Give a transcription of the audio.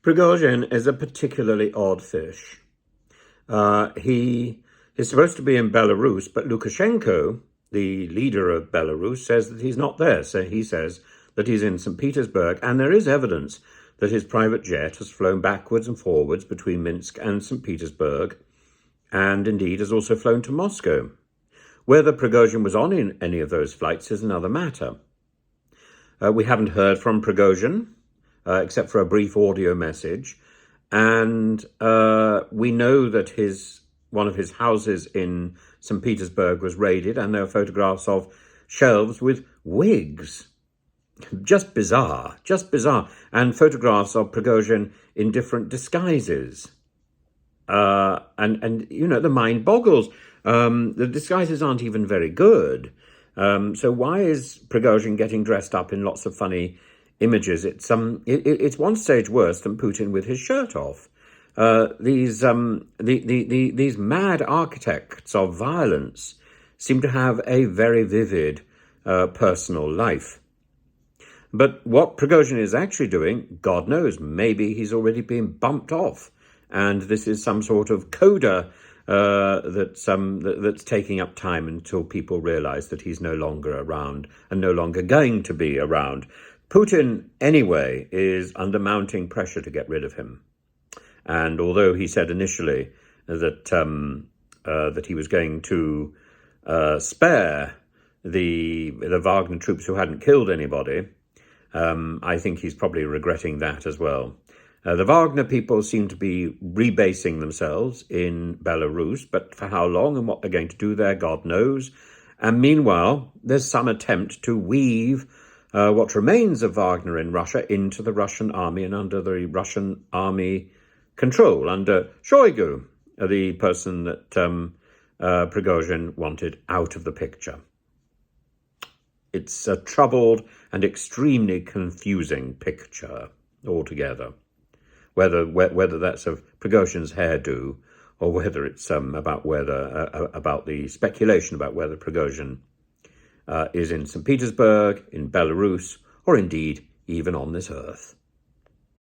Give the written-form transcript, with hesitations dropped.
Prigozhin is a particularly odd fish. He is supposed to be in Belarus, but Lukashenko, the leader of Belarus, says that he's not there. So he says that he's in St. Petersburg, and there is evidence that his private jet has flown backwards and forwards between Minsk and St. Petersburg, and indeed has also flown to Moscow. Whether Prigozhin was on in any of those flights is another matter. We haven't heard from Prigozhin, except for a brief audio message. And we know that one of his houses in St. Petersburg was raided, and there are photographs of shelves with wigs. Just bizarre. And photographs of Prigozhin in different disguises. And you know, the mind boggles. The disguises aren't even very good. So why is Prigozhin getting dressed up in lots of funny images? It's one stage worse than Putin with his shirt off. These mad architects of violence seem to have a very vivid personal life. But what Prigozhin is actually doing, God knows, maybe he's already been bumped off, and this is some sort of coda that's taking up time until people realize that he's no longer around and no longer going to be around. Putin, anyway, is under mounting pressure to get rid of him. And although he said initially that he was going to spare the Wagner troops who hadn't killed anybody, I think he's probably regretting that as well. The Wagner people seem to be rebasing themselves in Belarus, but for how long and what they're going to do there, God knows. And meanwhile, there's some attempt to weave what remains of Wagner in Russia into the Russian army and under the Russian army control, under Shoigu, the person that Prigozhin wanted out of the picture. It's a troubled and extremely confusing picture altogether. Whether that's of Prigozhin's hairdo, or whether it's about the speculation about whether Prigozhin is in St. Petersburg, in Belarus, or indeed even on this earth.